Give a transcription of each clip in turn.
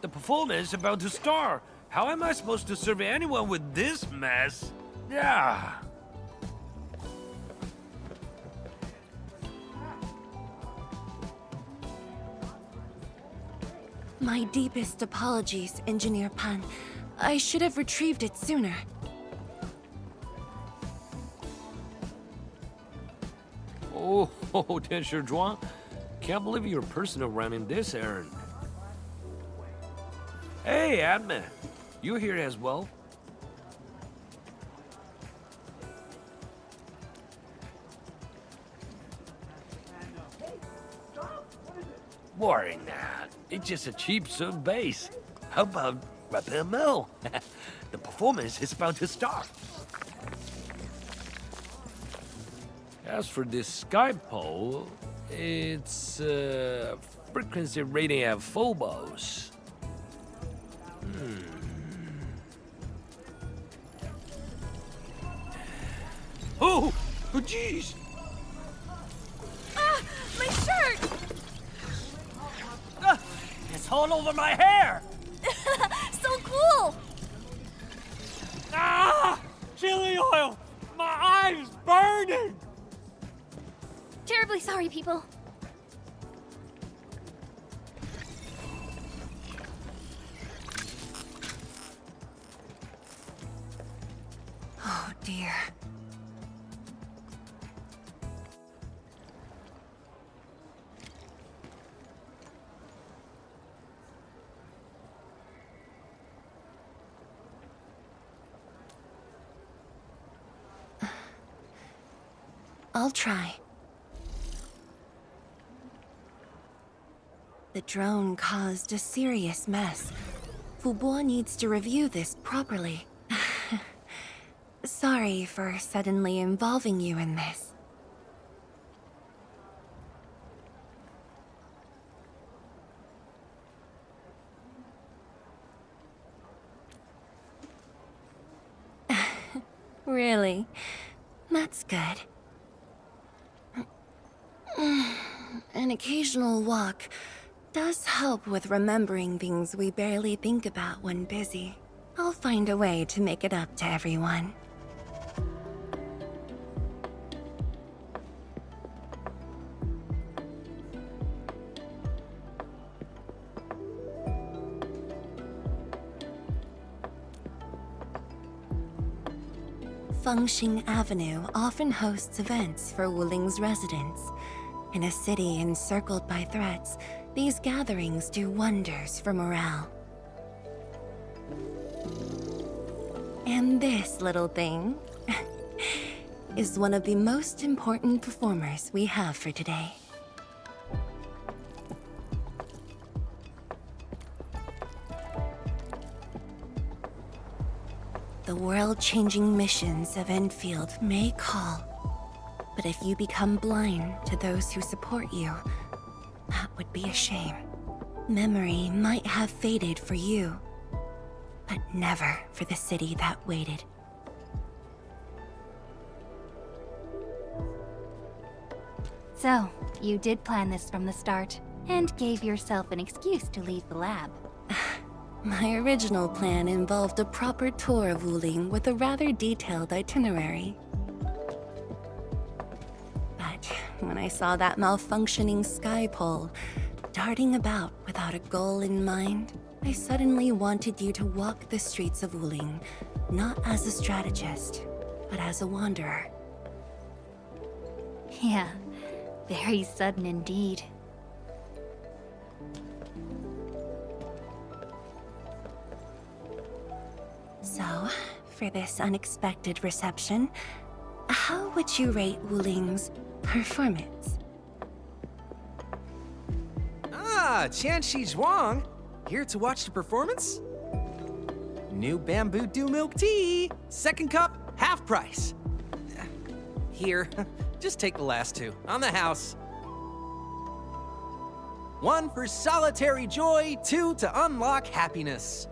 The performance is about to start. How am I supposed to serve anyone with this mess? Yeah. My deepest apologies, Engineer Pan. I should have retrieved it sooner. Oh, Teacher Zhuang. Can't believe you're personal running this errand. Hey, admin. You here as well? Boring that. It's just a cheap soup base. How about repair mill? The performance is about to start. As for this sky pole, it's frequency rating at phobos. Oh, jeez! Ah! My shirt! It's all over my hair! So cool! Ah! Chili oil! My eye's burning! Terribly sorry, people. Oh, dear. I'll try. The drone caused a serious mess. Fubo needs to review this properly. Sorry for suddenly involving you in this. Really? That's good. An occasional walk does help with remembering things we barely think about when busy. I'll find a way to make it up to everyone. Fengxing Avenue often hosts events for Wuling's residents. In a city encircled by threats, these gatherings do wonders for morale. And this little thing is one of the most important performers we have for today. The world-changing missions of Endfield may call, but if you become blind to those who support you, that would be a shame. Memory might have faded for you, but never for the city that waited. So, you did plan this from the start, and gave yourself an excuse to leave the lab. My original plan involved a proper tour of Wuling with a rather detailed itinerary. But when I saw that malfunctioning sky pole, darting about without a goal in mind, I suddenly wanted you to walk the streets of Wuling, not as a strategist, but as a wanderer. Yeah, very sudden indeed. So, for this unexpected reception, how would you rate Wuling's performance? Ah, Qianxi Zhuang. Here to watch the performance? New bamboo dew milk tea. Second cup, half price. Here, just take the last two. On the house. 1 for solitary joy, 2 to unlock happiness.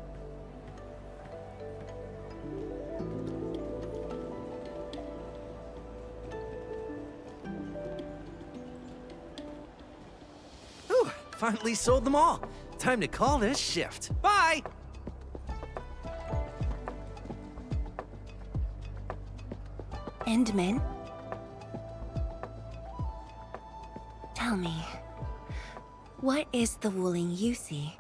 Whew, finally sold them all. Time to call this shift. Bye! Endman? Tell me, what is the Wuling you see?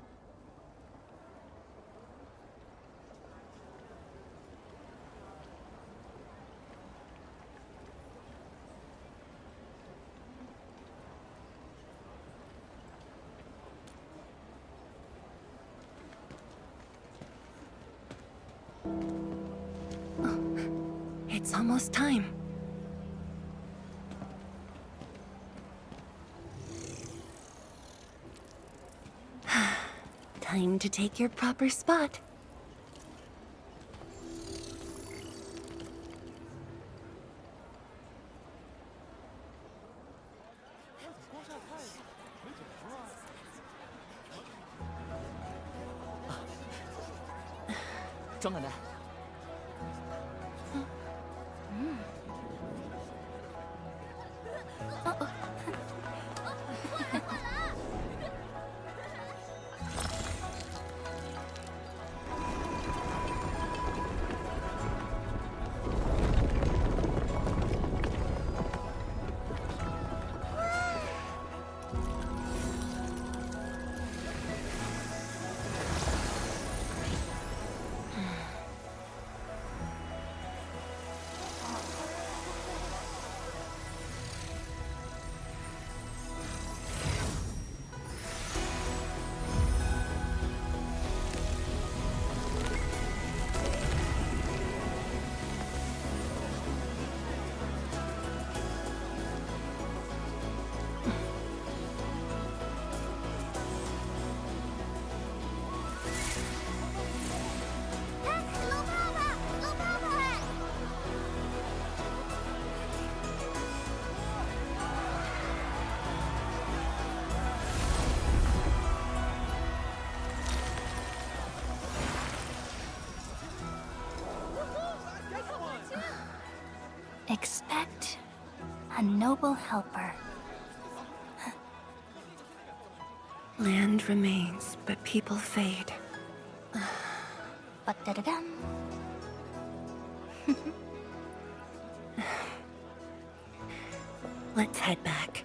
It's almost time. Time to take your proper spot. Expect a noble helper. Land remains, but people fade. But da-da-dum. Let's head back.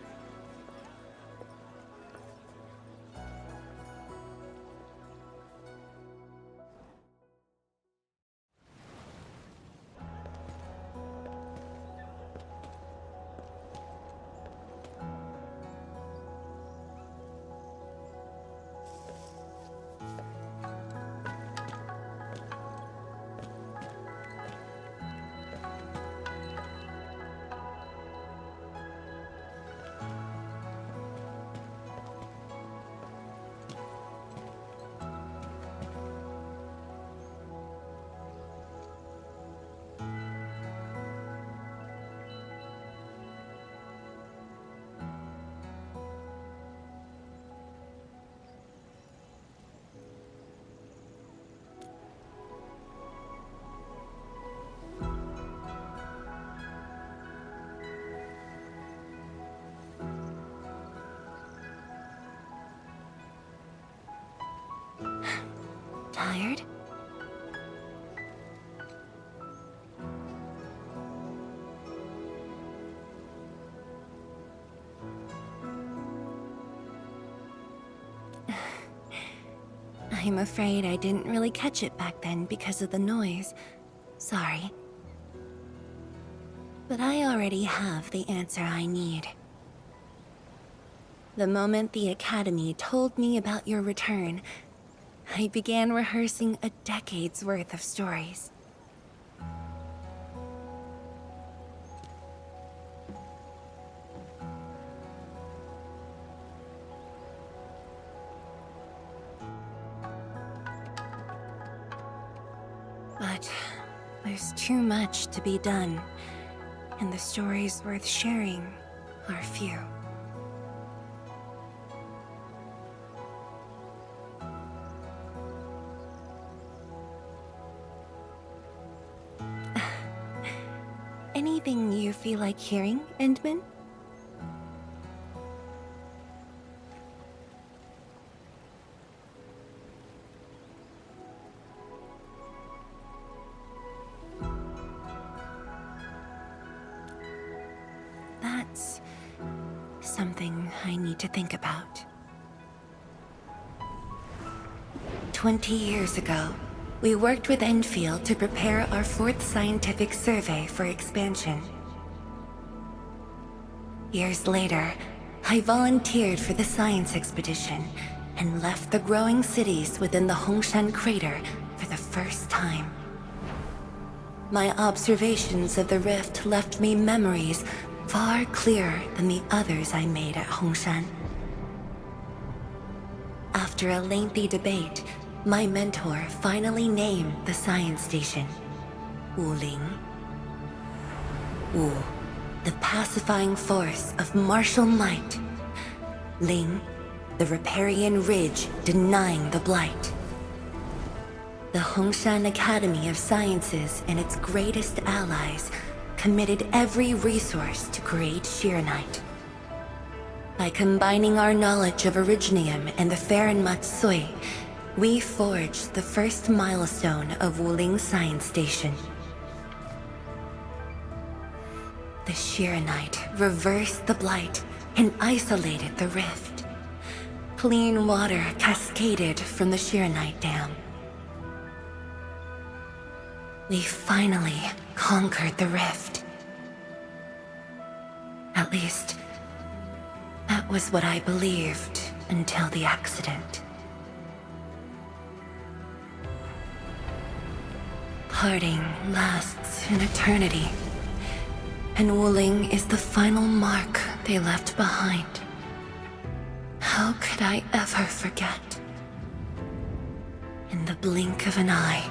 Tired? I'm afraid I didn't really catch it back then because of the noise. Sorry. But I already have the answer I need. The moment the Academy told me about your return, I began rehearsing a decade's worth of stories. But there's too much to be done, and the stories worth sharing are few. Anything you feel like hearing, Endman? something I need to think about. 20 years ago, we worked with Enfield to prepare our 4th scientific survey for expansion. Years later, I volunteered for the science expedition and left the growing cities within the Hongshan crater for the first time. My observations of the rift left me memories far clearer than the others I made at Hongshan. After a lengthy debate, my mentor finally named the science station Wuling. Wu, the pacifying force of martial might. Ling, the riparian ridge denying the blight. The Hongshan Academy of Sciences and its greatest allies committed every resource to create Shiranite. By combining our knowledge of Originium and the Farron Matsui, we forged the first milestone of Wuling Science Station. The Shiranite reversed the blight and isolated the rift. Clean water cascaded from the Shiranite Dam. We finally conquered the rift. At least, that was what I believed until the accident. Parting lasts an eternity, and Wuling is the final mark they left behind. How could I ever forget? In the blink of an eye,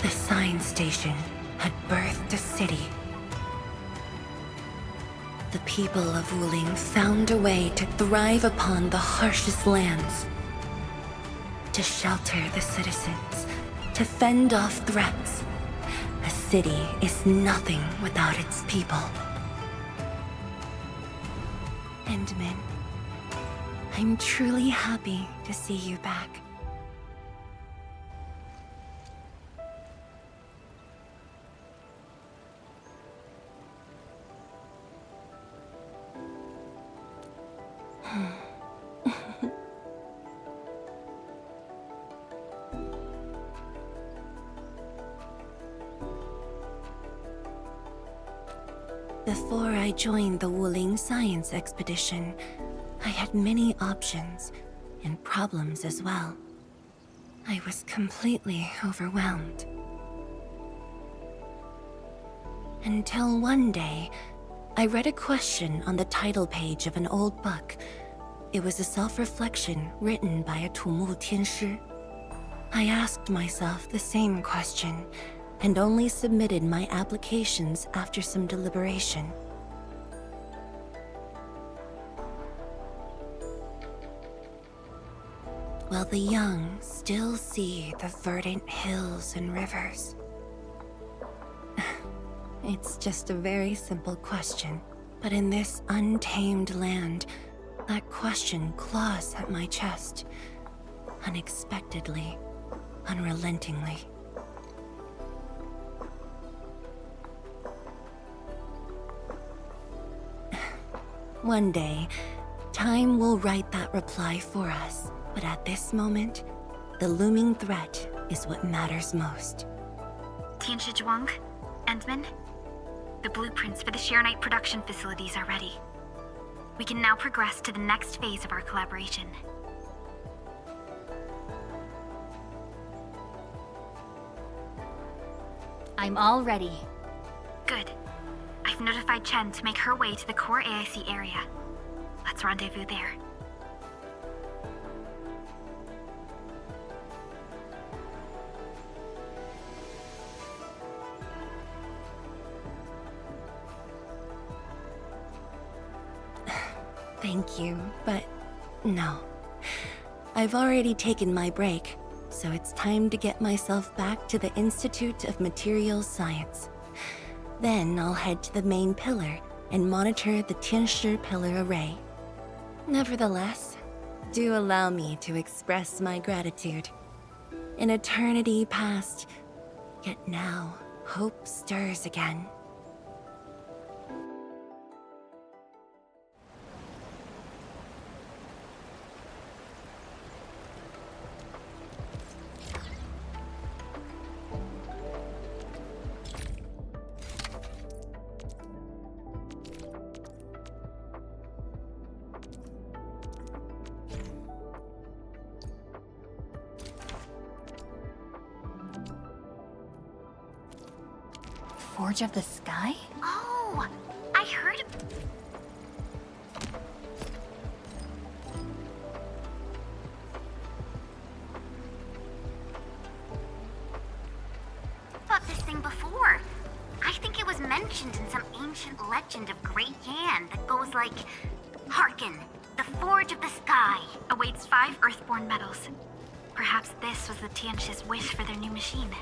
the science station had birthed a city. The people of Wuling found a way to thrive upon the harshest lands, to shelter the citizens, to fend off threats. A city is nothing without its people. Endman, I'm truly happy to see you back. Before I joined the Wuling Science Expedition, I had many options and problems as well. I was completely overwhelmed. Until one day, I read a question on the title page of an old book. It was a self-reflection written by a Tumu Tianshi. I asked myself the same question, and only submitted my applications after some deliberation. While the young still see the verdant hills and rivers. It's just a very simple question, but in this untamed land, that question claws at my chest, unexpectedly, unrelentingly. One day, time will write that reply for us, but at this moment, the looming threat is what matters most. Tianshi Zhuang, Endman, the blueprints for the Shiranite production facilities are ready. We can now progress to the next phase of our collaboration. I'm all ready. Good. I've notified Chen to make her way to the core AIC area. Let's rendezvous there. Thank you, but no. I've already taken my break, so it's time to get myself back to the Institute of Materials Science. Then I'll head to the main pillar and monitor the Tianshi pillar array. Nevertheless, do allow me to express my gratitude. An eternity passed, yet now hope stirs again. Forge of the Sky? Oh, I heard. About this thing before. I think it was mentioned in some ancient legend of Great Yan that goes like, "Hearken, the Forge of the Sky awaits 5 Earthborn metals." Perhaps this was the Tianxi's wish for their new machine.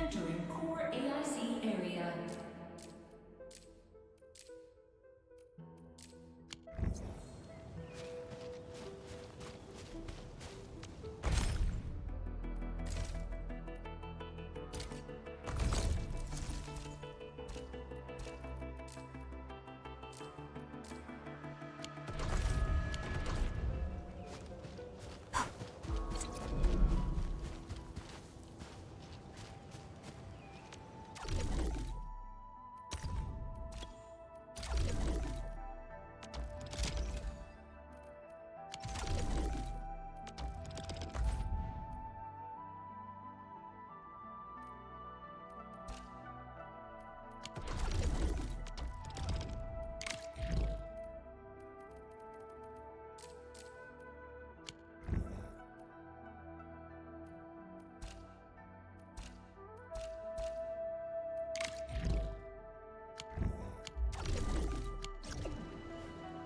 Entering core AIC area.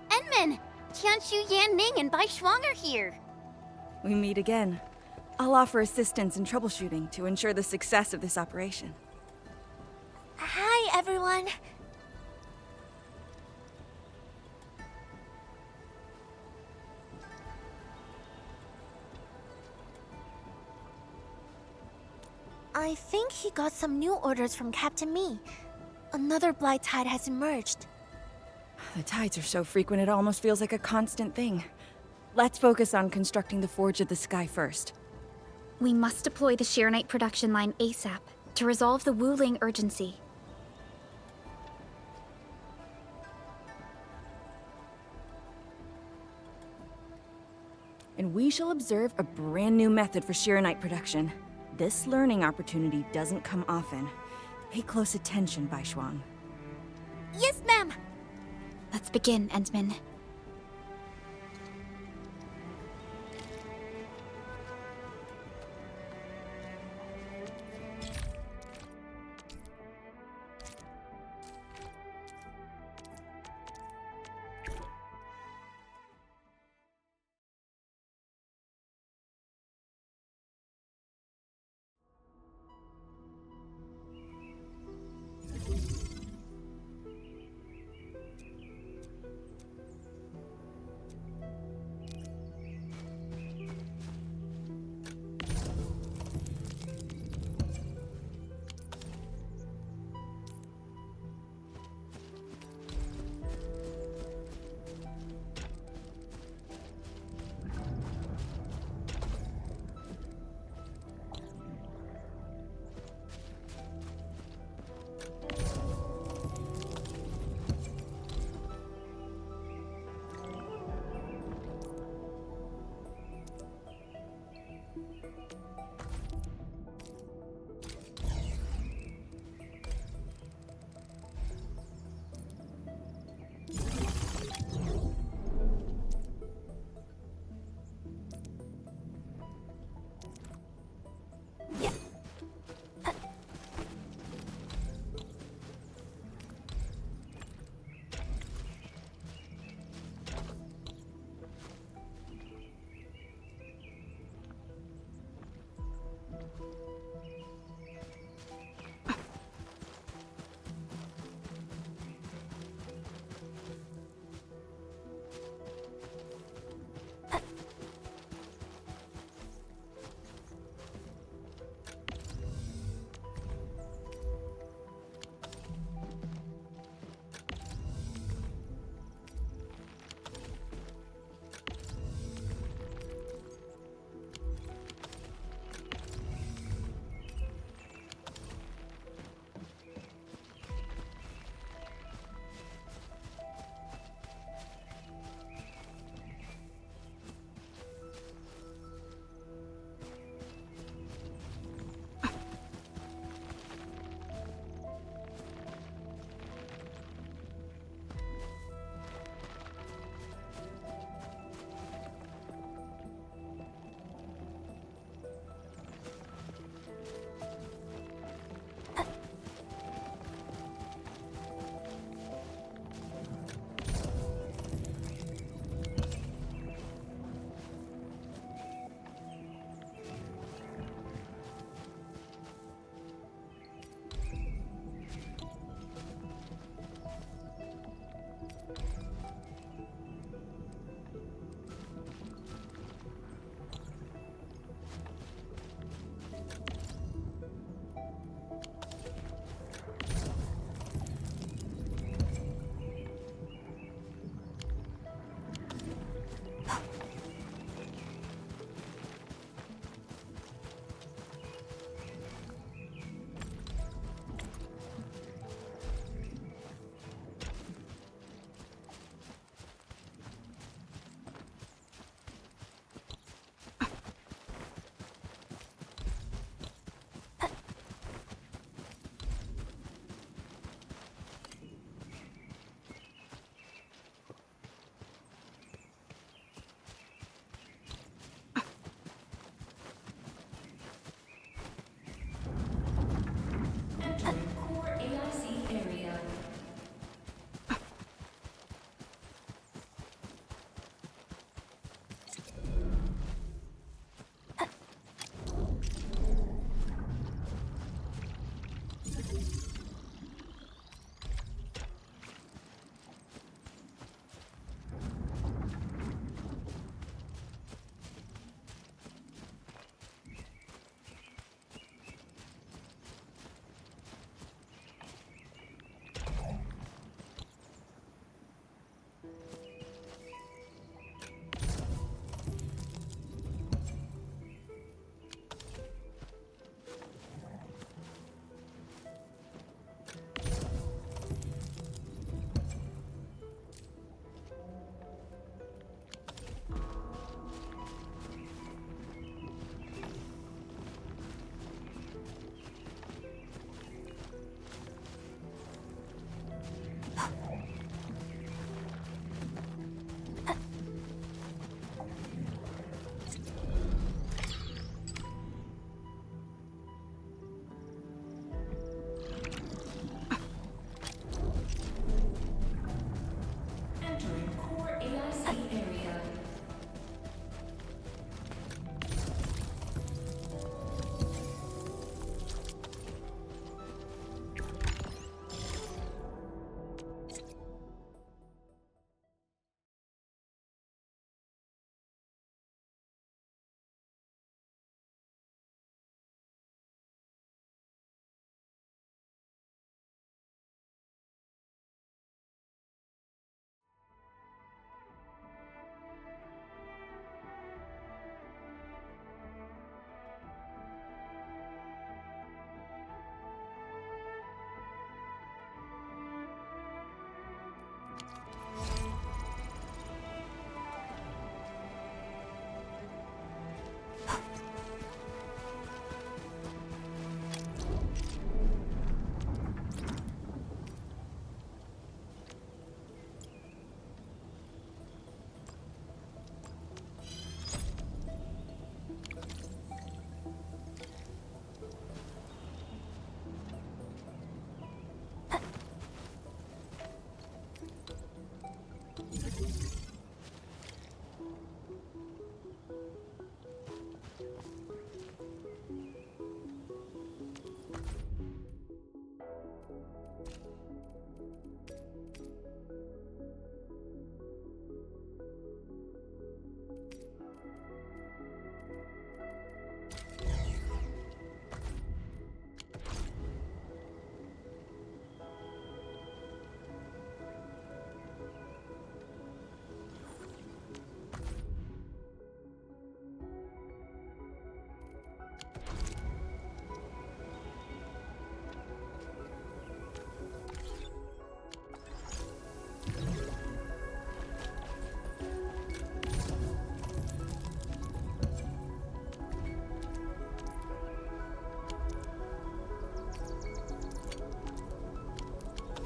Enman! Tianxiu, Yan Ning, and Bai Shuang are here. We meet again. I'll offer assistance in troubleshooting to ensure the success of this operation. Hi, everyone. I think he got some new orders from Captain Mi. Another blight tide has emerged. The tides are so frequent it almost feels like a constant thing. Let's focus on constructing the Forge of the Sky first. We must deploy the Sheernite production line ASAP to resolve the Wuling urgency. And we shall observe a brand new method for Sheernite production. This learning opportunity doesn't come often. Pay close attention, Bai Shuang. Yes, ma'am. Let's begin, Endman.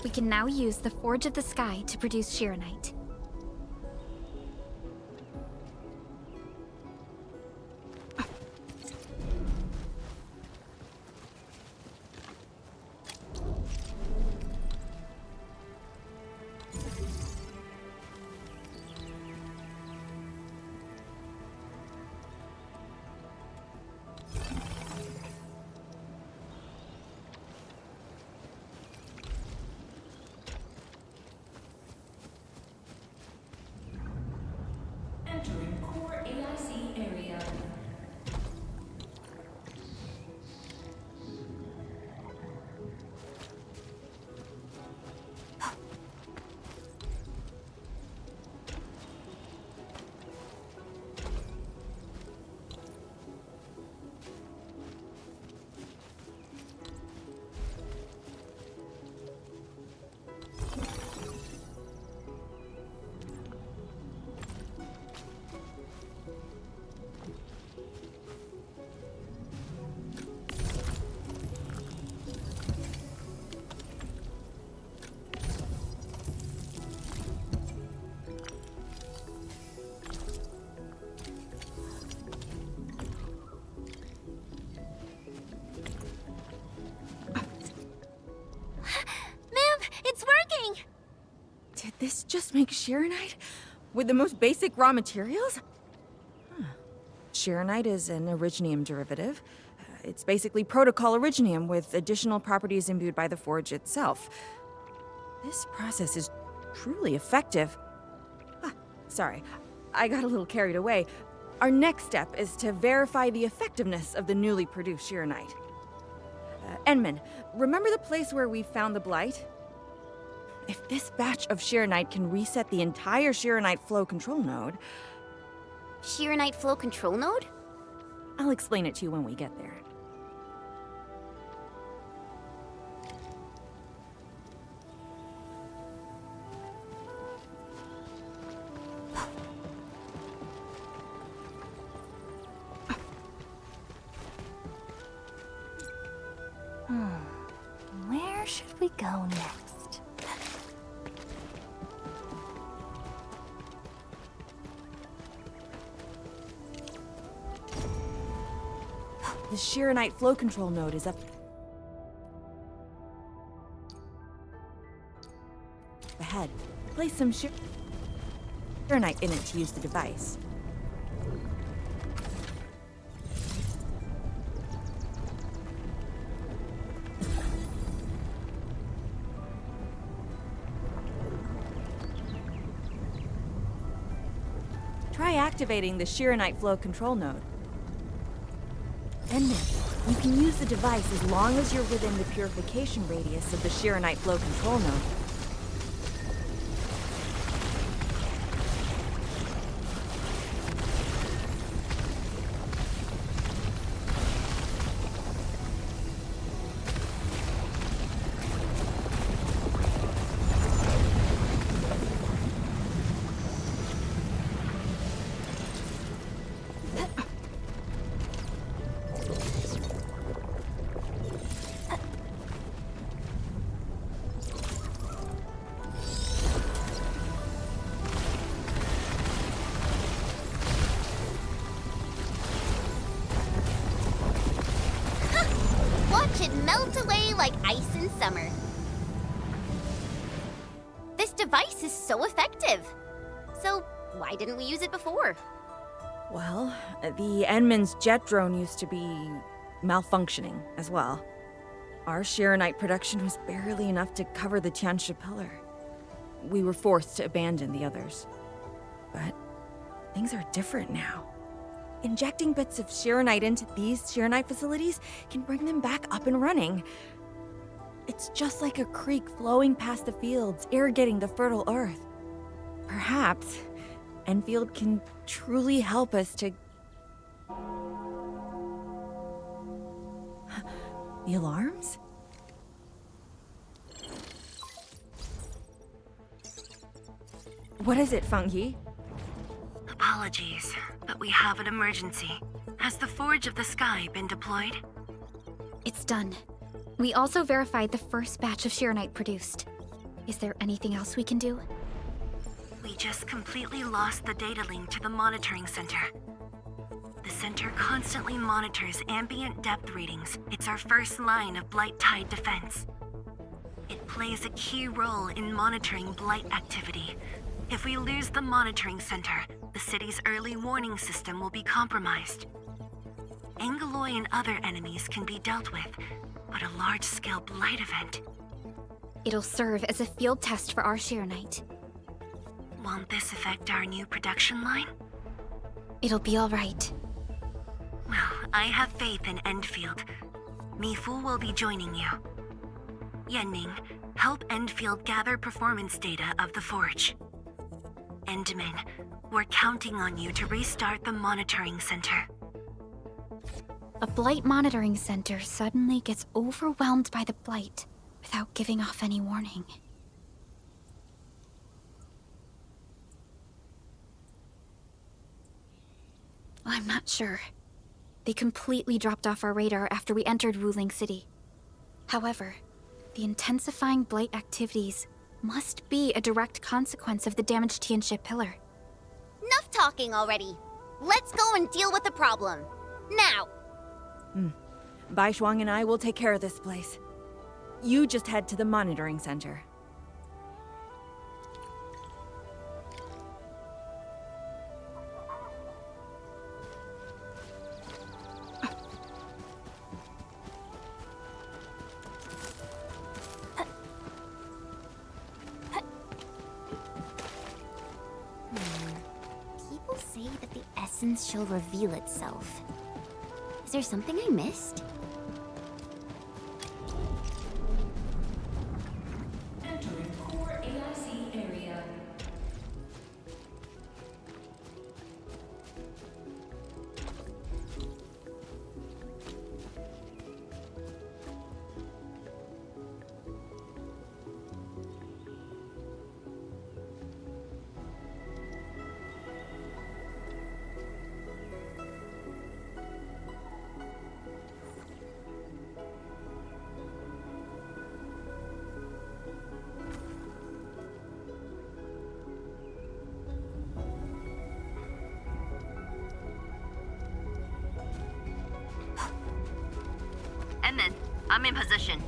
We can now use the Forge of the Sky to produce Shirenite. Entering core AIC area. Ma'am, it's working! Did this just make Shirenite? With the most basic raw materials? Huh. Shirenite is an originium derivative. It's basically protocol originium with additional properties imbued by the forge itself. This process is truly effective. Sorry, I got a little carried away. Our next step is to verify the effectiveness of the newly produced Shirenite. Enman, remember the place where we found the Blight? If this batch of Shirenite can reset the entire Shirenite flow control node, Shirenite flow control node? I'll explain it to you when we get there. Where should we go next? The Shirenite flow control node is up ahead. Place some Shirenite in it to use the device. Try activating the Shirenite flow control node. And then, you can use the device as long as you're within the purification radius of the Shirenite flow control node. Watch it melt away like ice in summer. This device is so effective. So why didn't we use it before? Well, the Enman's jet drone used to be malfunctioning as well. Our Shirenite production was barely enough to cover the Tianshi pillar. We were forced to abandon the others. But things are different now. Injecting bits of Shirenite into these Shirenite facilities can bring them back up and running. It's just like a creek flowing past the fields, irrigating the fertile earth. Perhaps Enfield can truly help us to... The alarms? What is it, Fungi? Apologies, but we have an emergency. Has the Forge of the Sky been deployed? It's done. We also verified the first batch of Shirenite produced. Is there anything else we can do? We just completely lost the data link to the monitoring center. The center constantly monitors ambient depth readings. It's our first line of Blight Tide defense. It plays a key role in monitoring Blight activity. If we lose the monitoring center, the city's early warning system will be compromised. Angeloi and other enemies can be dealt with, but a large-scale Blight event... It'll serve as a field test for our Sharonite. Won't this affect our new production line? It'll be all right. Well, I have faith in Endfield. Mifu will be joining you. Yenning, help Endfield gather performance data of the Forge. Endman, we're counting on you to restart the monitoring center. A Blight monitoring center suddenly gets overwhelmed by the Blight without giving off any warning. I'm not sure. They completely dropped off our radar after we entered Wuling City. However, the intensifying Blight activities must be a direct consequence of the damaged Tianxia pillar. Enough talking already. Let's go and deal with the problem. Now! Bai Shuang and I will take care of this place. You just head to the monitoring center. People say that the essence shall reveal itself. Is there something I missed? Entering core AIC area. And then, I'm in position.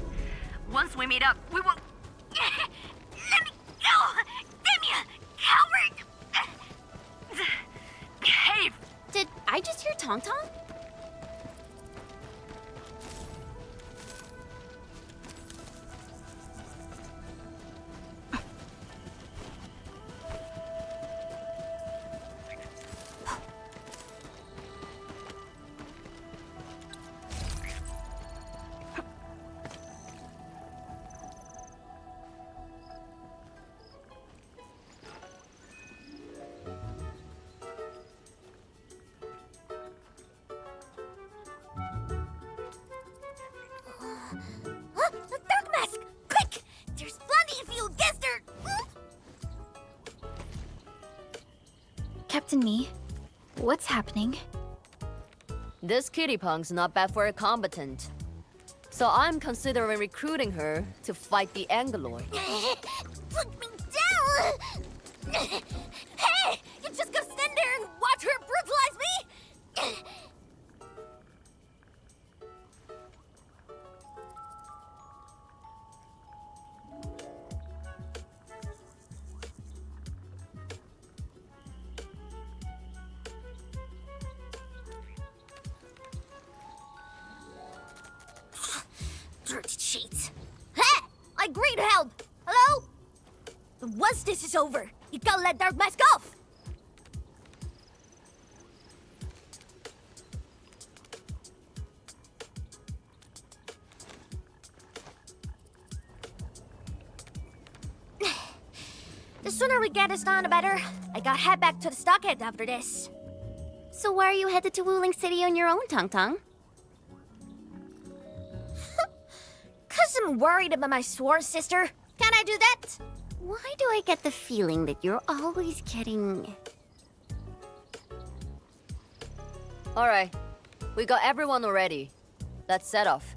Once we meet up, we will... Let me go! Damn you! Coward! Behave! Did I just hear Tong Tong? Huh? The dark mask! Quick! There's plenty of you, Gester! Captain Me, what's happening? This kitty punk's not bad for a combatant. So I'm considering recruiting her to fight the Angeloi. Put me down! Hey! You just gonna stand there and watch her brutalize me? Dirty cheats. Hey! I agree to help! Hello? Once this is over, you gotta let Dark Mask off! The sooner we get this done, the better. I gotta head back to the stockade after this. So why are you headed to Wuling City on your own, Tong Tong? 'Cause I'm worried about my sworn sister. Can I do that? Why do I get the feeling that you're always getting... Alright, we got everyone already. Let's set off.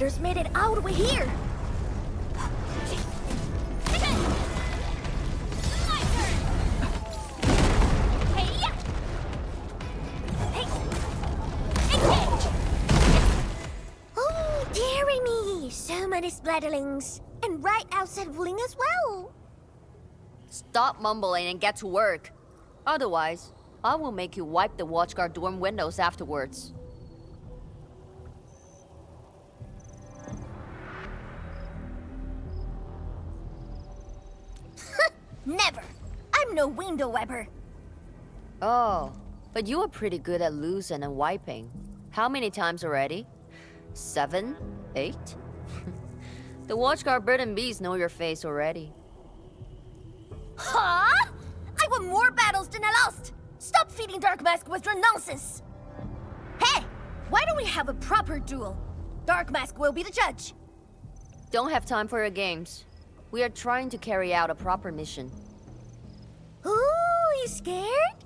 splatters made it all the way here. Oh, dearie me! So many splatterlings. And right outside Wuling as well. Stop mumbling and get to work. Otherwise, I will make you wipe the watchguard dorm windows afterwards. Never! I'm no window wiper. Oh, but you are pretty good at losing and wiping. How many times already? 7? 8? The watchguard bird and bees know your face already. Huh? I won more battles than I lost! Stop feeding Dark Mask with your nonsense! Hey! Why don't we have a proper duel? Dark Mask will be the judge. Don't have time for your games. We are trying to carry out a proper mission. Ooh, you scared?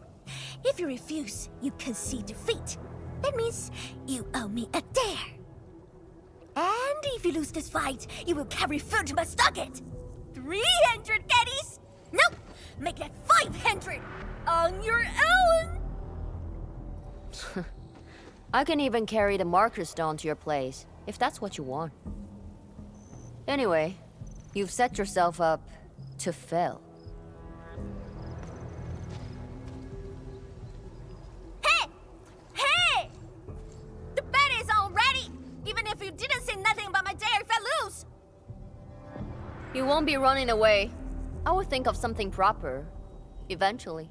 If you refuse, you concede defeat. That means you owe me a dare. And if you lose this fight, you will carry food to my stocket. 300 caddies? Nope! Make that 500! On your own! I can even carry the marker stone to your place, if that's what you want. Anyway, you've set yourself up to fail. Hey! Hey! The bet is all ready! Even if you didn't say nothing about my dare if I lose! You won't be running away. I will think of something proper. Eventually.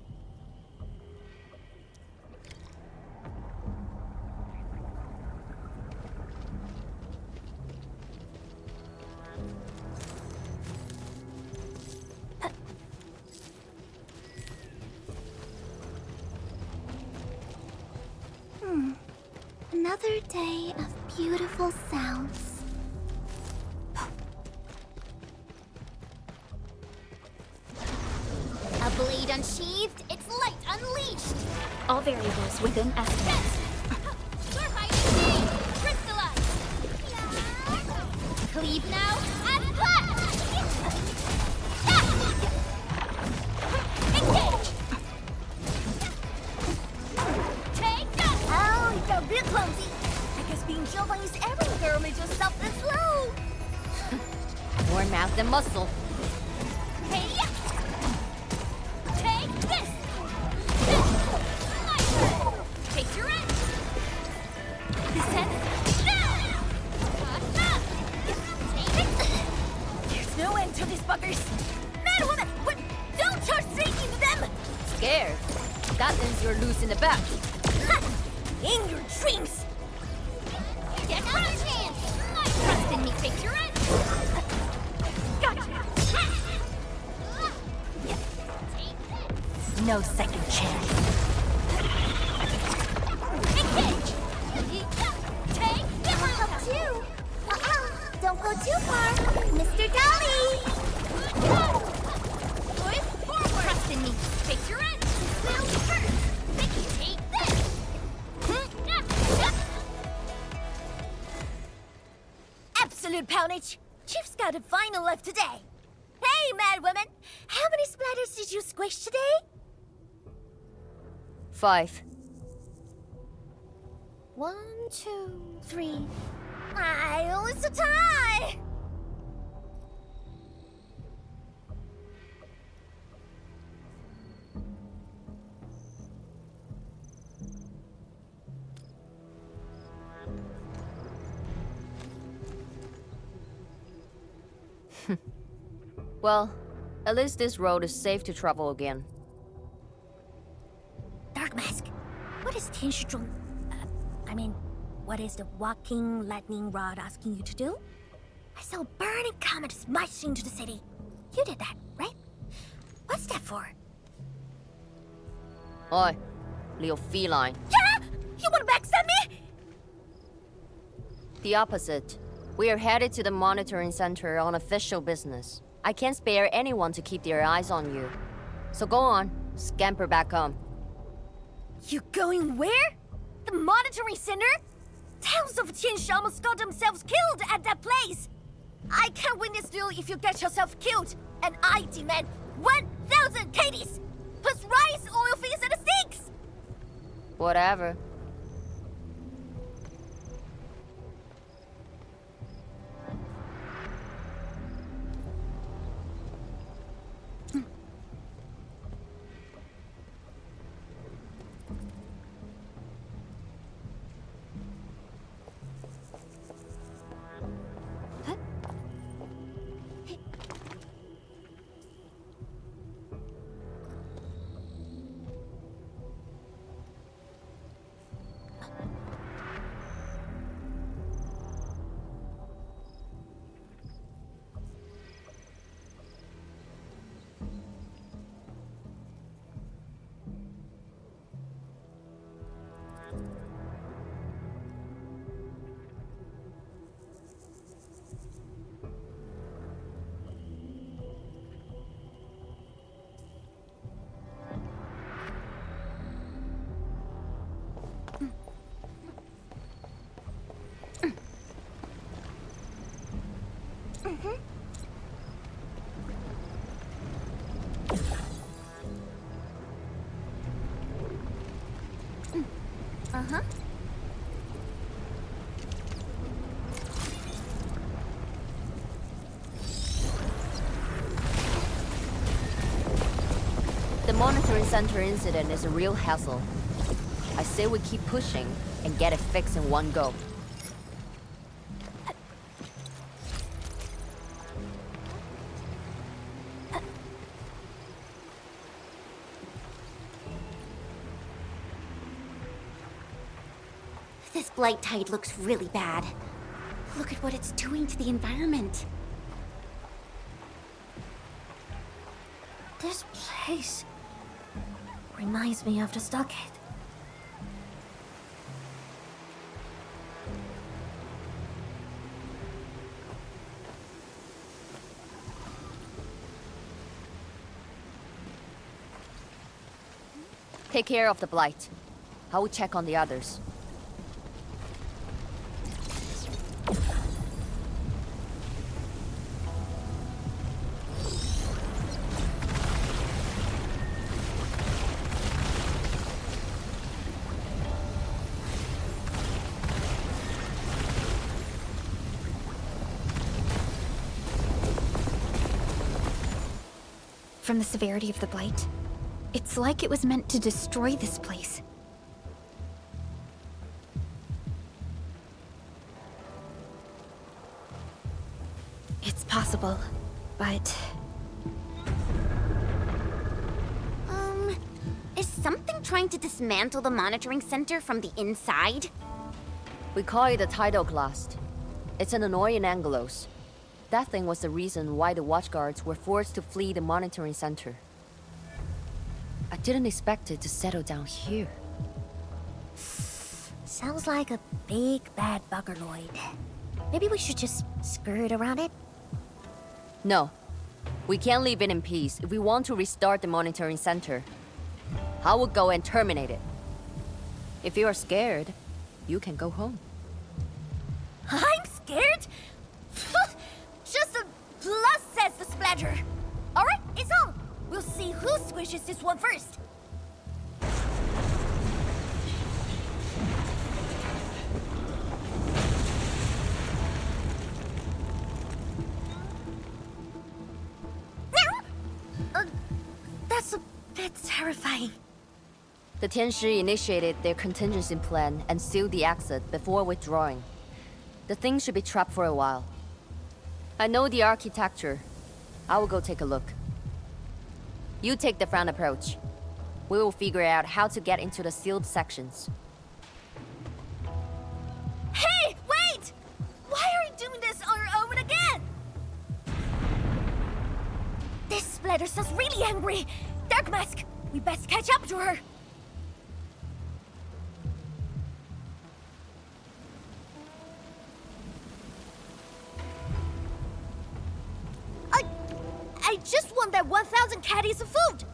Another day of beautiful sounds. A blade unsheathed, its light unleashed. All variables within estimates. Cleave now and cut! Engage! Take that! Oh, you got real clumsy. I guess being Giovanni's errand girl made you stop this slow. More mouth than muscle. Hey! Take this! Take your end! Descend! There's no end to these buggers! Man, woman! What? Don't charge straight into them! Scared? That means you're loose in the back. In your dreams! Get out of chance! Trust in me, take your end! Gotcha! No second chance. Engage! Take this! Up too! Don't go too far, Mr. Dolly! Push forward! Trust in me. Take your end! Will hurt! Take this! Absolute poundage! Chief's got a final left today. Hey, mad woman! How many splatters did you squish today? 5. 1, 2, 3. Oh, it's a tie! Well, at least this road is safe to travel again. Dark Mask, what is Tianshizhong... what is the walking lightning rod asking you to do? I saw a burning comet smash into the city. You did that, right? What's that for? Oi, little feline. Yeah! You wanna backstab me? The opposite. We are headed to the monitoring center on official business. I can't spare anyone to keep their eyes on you. So go on, scamper back home. You going where? The monitoring center? Towns of Tianshi almost got themselves killed at that place! I can't win this duel if you get yourself killed, and I demand 1,000 Katie's! Plus rice, oil fees, and a six! Whatever. Uh-huh. The monitoring center incident is a real hassle. I say we keep pushing and get it fixed in one go. This blight tide looks really bad. Look at what it's doing to the environment. This place reminds me of the stockade. Take care of the blight. I will check on the others. From the severity of the blight, it's like it was meant to destroy this place. It's possible, but... Is something trying to dismantle the monitoring center from the inside? We call it a tidal blast. It's an annoying Angelos. That thing was the reason why the watchguards were forced to flee the monitoring center. I didn't expect it to settle down here. Sounds like a big bad buggerloid. Maybe we should just skirt around it? No. We can't leave it in peace if we want to restart the monitoring center. I will go and terminate it. If you are scared, you can go home. I'm scared? Just a plus, says the splatter. Alright, it's on. We'll see who squishes this one first. That's a bit terrifying. The Tianshi initiated their contingency plan and sealed the exit before withdrawing. The thing should be trapped for a while. I know the architecture. I will go take a look. You take the front approach. We will figure out how to get into the sealed sections. Hey, wait! Why are you doing this on your own again? This splatter sounds really angry. Dark Mask, we best catch up to her. I just want that 1,000 caddies of food!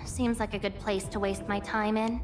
Seems like a good place to waste my time in.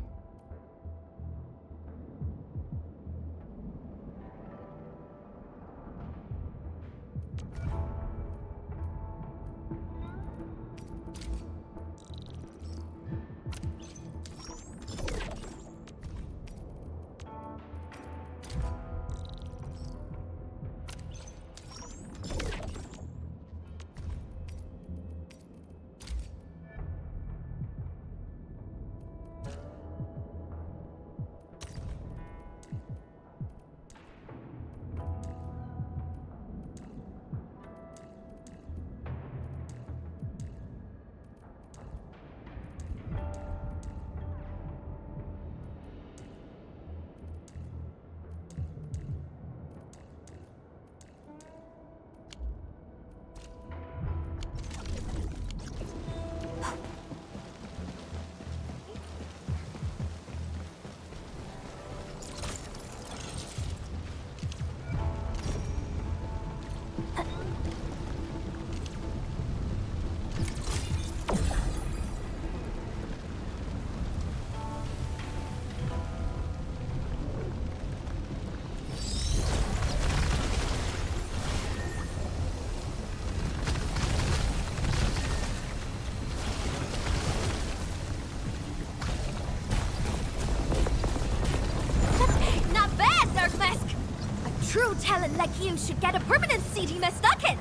True talent like you should get a permanent seat in my stocket!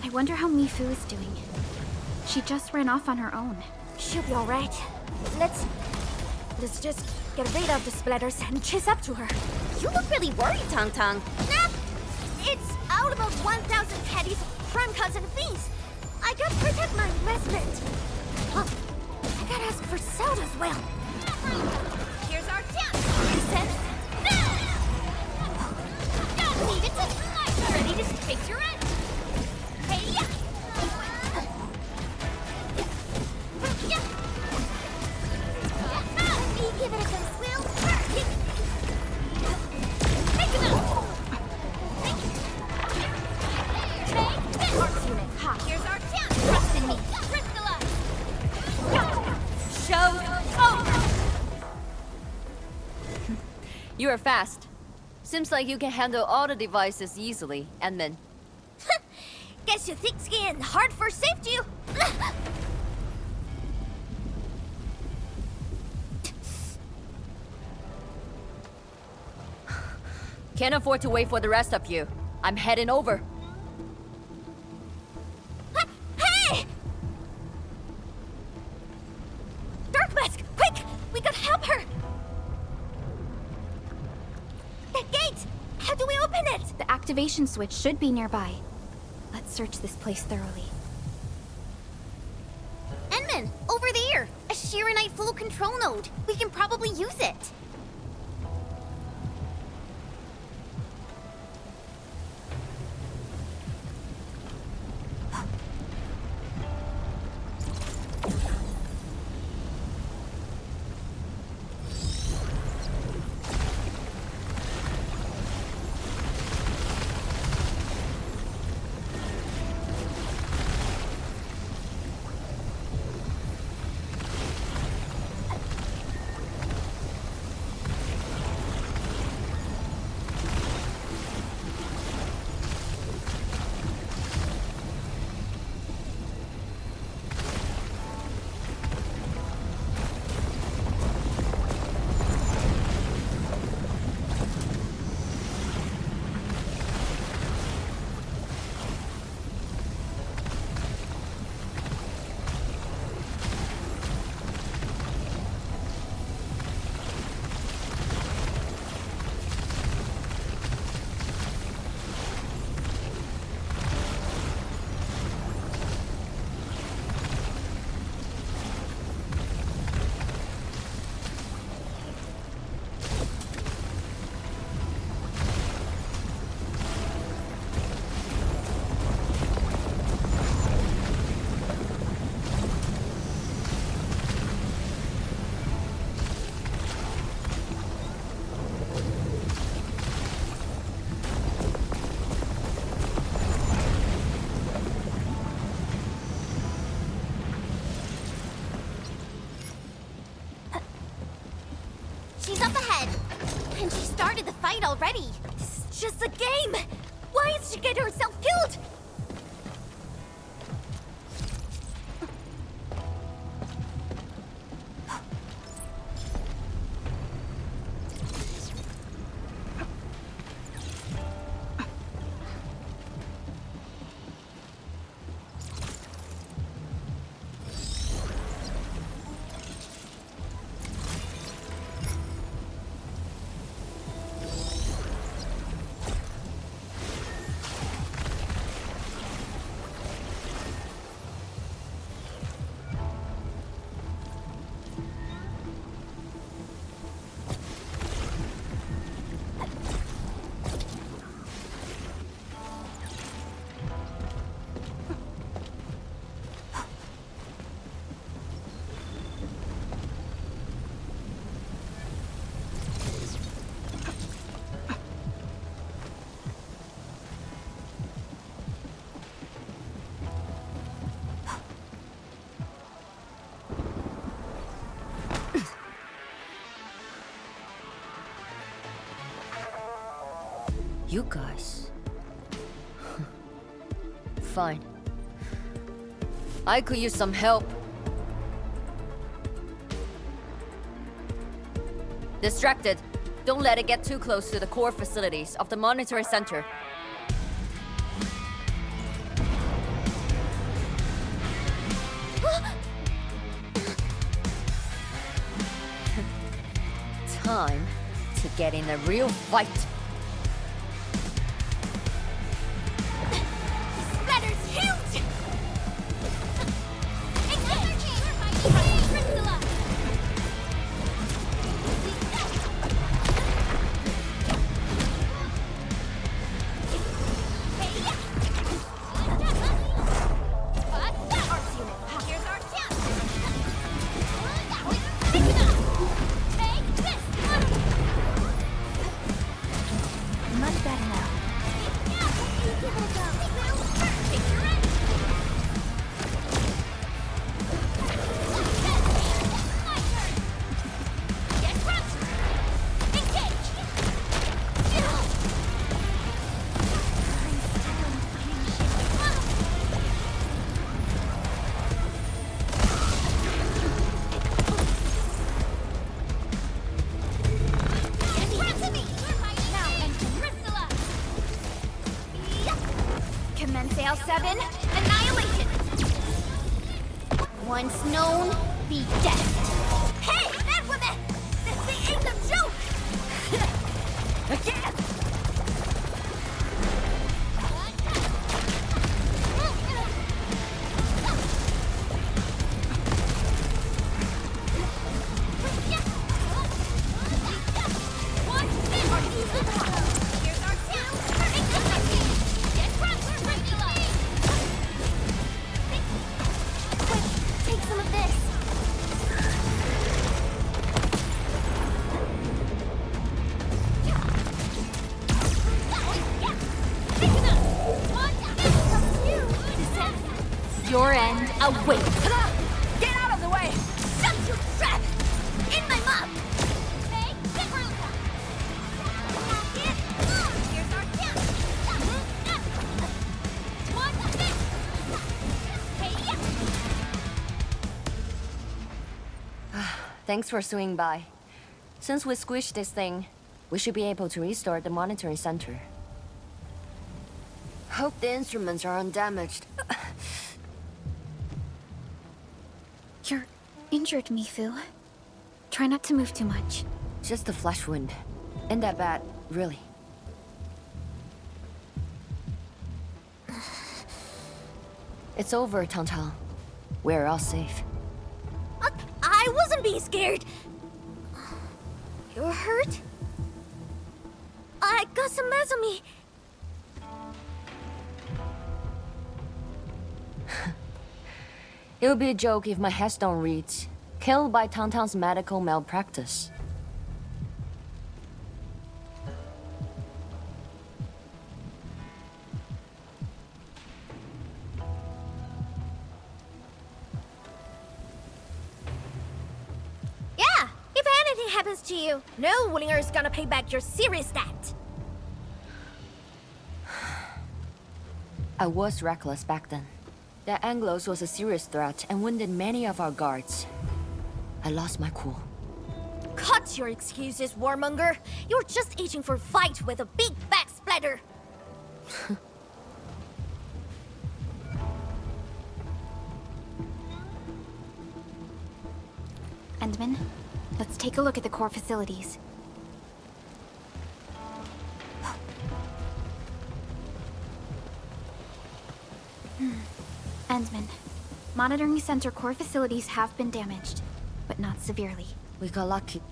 I wonder how Mifu is doing. She just ran off on her own. She'll be alright. Let's just get rid of the splatters and chase up to her. You look really worried, Tang Tang. Nah! It's all about 1,000 patties of prime cousin fees. I gotta protect my investment. Oh, I gotta ask for salt as well. Here's our chance! Listen! Need it to slice! Ready to face your end! Hey, yeah! Let me give it a some swill. Take it out! Take this! Arts unit, ha! Here's our chance! Trust in me! Crystallize! Show over! You are fast. Seems like you can handle all the devices easily, Edmund. Guess you thick skin, hard for safety. Can't afford to wait for the rest of you. I'm heading over. Hey! Dark Mask, quick! We gotta help her! That gate! How do we open it? The activation switch should be nearby. Let's search this place thoroughly. Enman, over there! A Shiranite flow control node. We can probably use it. And she started the fight already. This is just a game. Why is she getting herself killed? You guys. Fine. I could use some help. Distracted. Don't let it get too close to the core facilities of the monitoring center. Time to get in a real fight. Splatter's huge! Much better now. Commence L7, annihilation! Once known, be dead. Hey, that woman! This thing ain't a joke! Again! Here's our take some of this. Your end awaits. Get out of the way! Substitute trap! In my mouth! Here's our chance! Thanks for swinging by. Since we squished this thing, we should be able to restore the monitoring center. Hope the instruments are undamaged. You're injured, Mifu. Try not to move too much. Just a flesh wound. Ain't that bad, really. It's over, Tang. We're all safe. I wasn't being scared. You're hurt? I got some meds on me. It would be a joke if my headstone reads, "Killed by Tang's medical malpractice." Yeah, if anything happens happens to you, no Wulinger is gonna pay back your serious debt. I was reckless back then. The Anglos was a serious threat and wounded many of our guards. I lost my cool. Cut your excuses, warmonger. You're just itching for a fight with a big back splatter. Endman, let's take a look at the core facilities. Endman, monitoring center core facilities have been damaged, but not severely. We got lucky.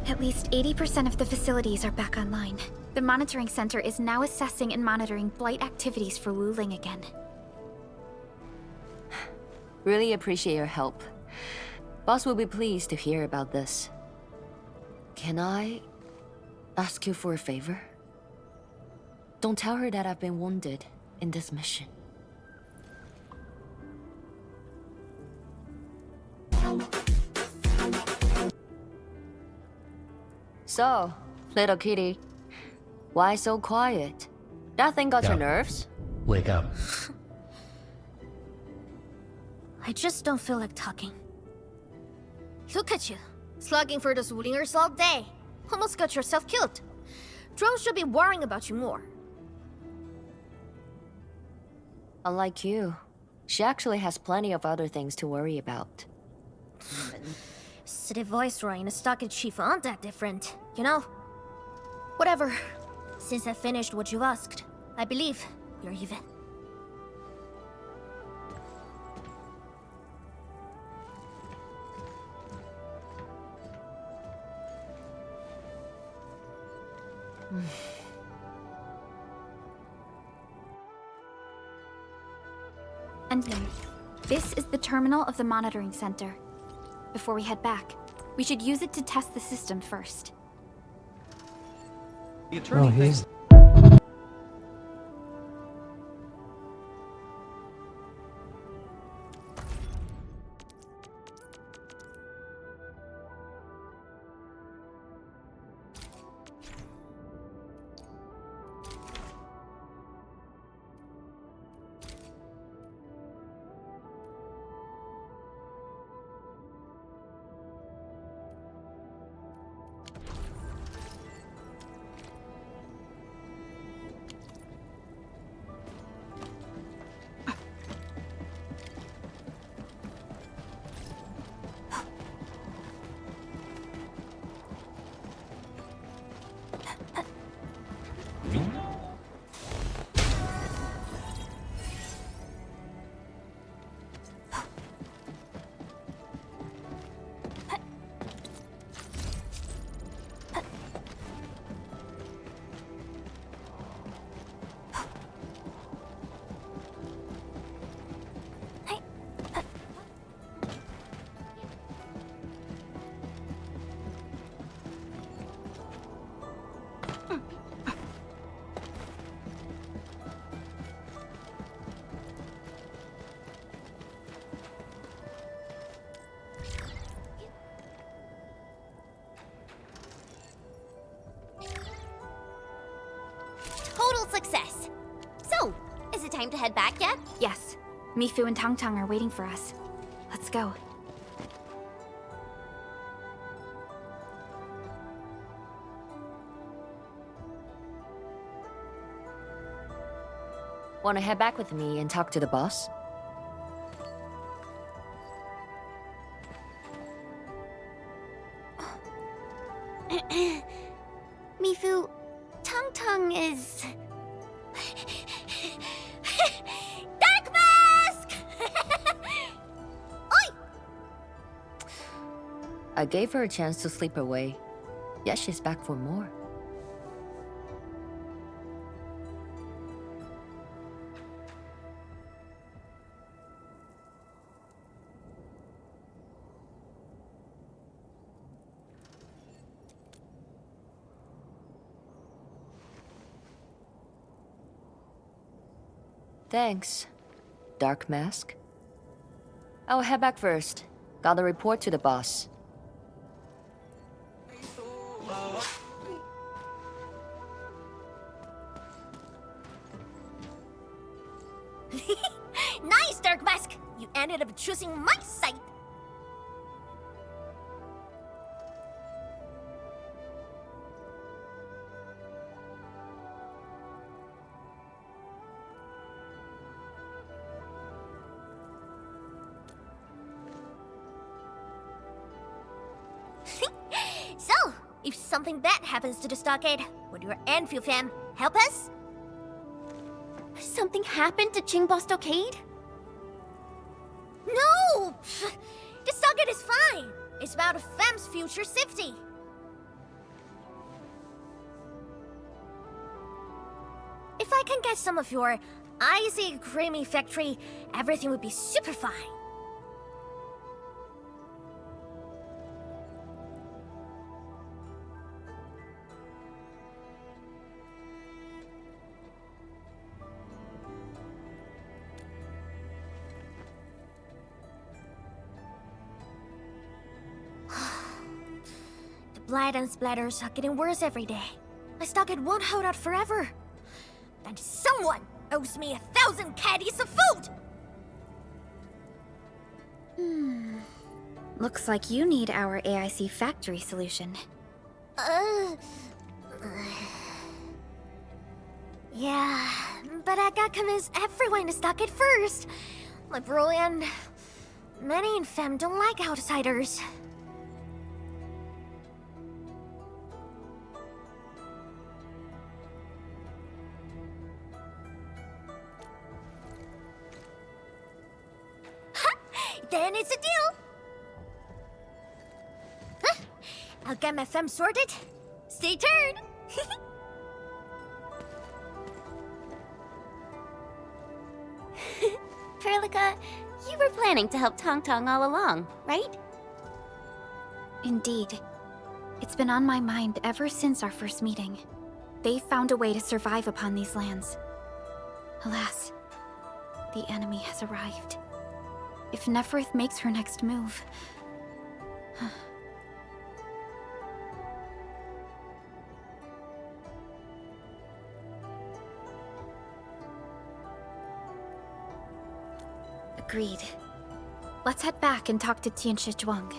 At least 80% of the facilities are back online. The monitoring center is now assessing and monitoring blight activities for Wu Ling again. Really appreciate your help. Boss will be pleased to hear about this. Can I ask you for a favor? Don't tell her that I've been wounded in this mission. So, little kitty, why so quiet? That thing got your nerves? Wake up. I just don't feel like talking. Look at you, slugging for those Wulingers all day. Almost got yourself killed. Drones should be worrying about you more. Unlike you, she actually has plenty of other things to worry about. City Viceroy and a stockade chief aren't that different, you know? Whatever. Since I finished what you asked, I believe we're even. Endman, this is the terminal of the monitoring center. Before we head back, we should use it to test the system first. The attorney thinks... time to head back yet? Yes. Mifu and Tang Tang are waiting for us. Let's go. Wanna head back with me and talk to the boss? Mifu, Tang Tang is... Dark Mask! Oi! I gave her a chance to sleep away. Yet she's back for more. Thanks, Dark Mask. I'll head back first. Gotta report to the boss. Nice, Dark Mask! You ended up choosing my side. So, if something bad happens to the stockade, would your endfield fam help us? Something happened to Qingbo Stockade? No! The stockade is fine. It's about a fam's future safety. If I can get some of your icy creamy factory, everything would be super fine. The blight and splatters are getting worse every day. My stockade won't hold out forever. And someone owes me 1,000 caddies of food! Looks like you need our AIC factory solution. Yeah, but I gotta convince everyone to stock it first. My bro and many in fam don't like outsiders. Then it's a deal. Huh? I'll get my fam sorted. Stay tuned. Perlica, you were planning to help Tang Tang all along, right? Indeed. It's been on my mind ever since our first meeting. They found a way to survive upon these lands. Alas, the enemy has arrived. If Neferth makes her next move... Agreed. Let's head back and talk to Tianshi Zhuang.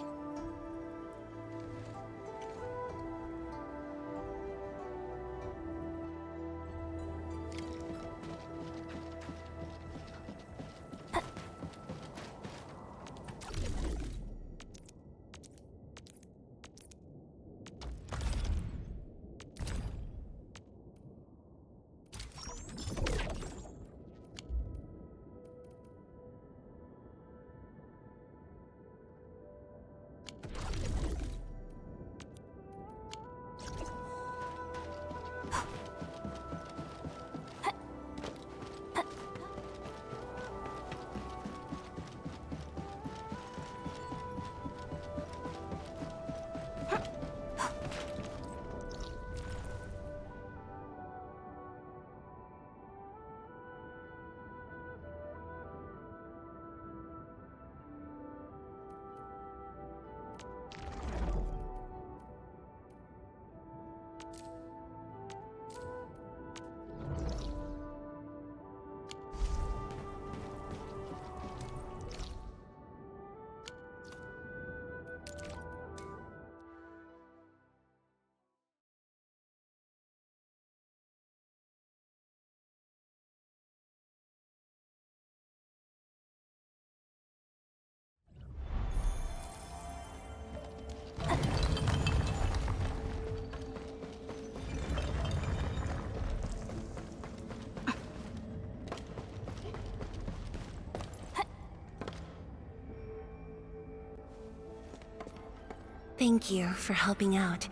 Thank you for helping out.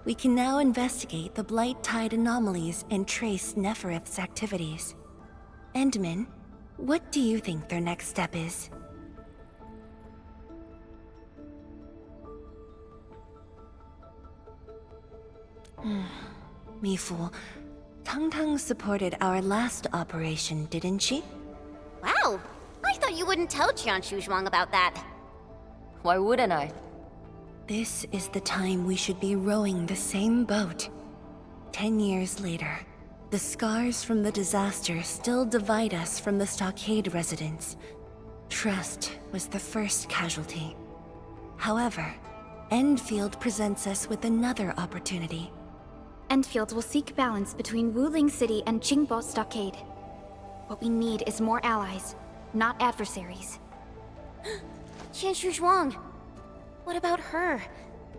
We can now investigate the Blight Tide anomalies and trace Neferith's activities. Endman, what do you think their next step is? Mifu, Tang supported our last operation, didn't she? Wow, I thought you wouldn't tell Qian Shuzhuang about that. Why wouldn't I? This is the time we should be rowing the same boat. 10 years later, the scars from the disaster still divide us from the stockade residents. Trust was the first casualty. However, Endfield presents us with another opportunity. Endfield will seek balance between Wuling City and Qingbo Stockade. What we need is more allies, not adversaries. Qian Shuzhuang, what about her?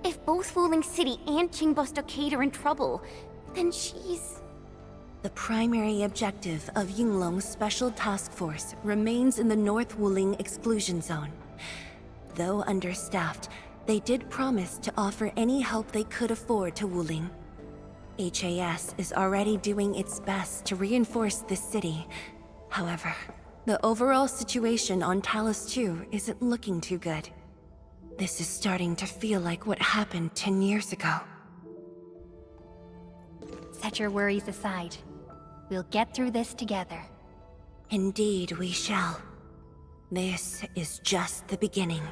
If both Wuling City and Qingbo Stockade are in trouble, then she's... The primary objective of Yinglong's Special Task Force remains in the North Wuling Exclusion Zone. Though understaffed, they did promise to offer any help they could afford to Wuling. HAS is already doing its best to reinforce this city. However, the overall situation on Talus 2 isn't looking too good. This is starting to feel like what happened 10 years ago. Set your worries aside. We'll get through this together. Indeed, we shall. This is just the beginning.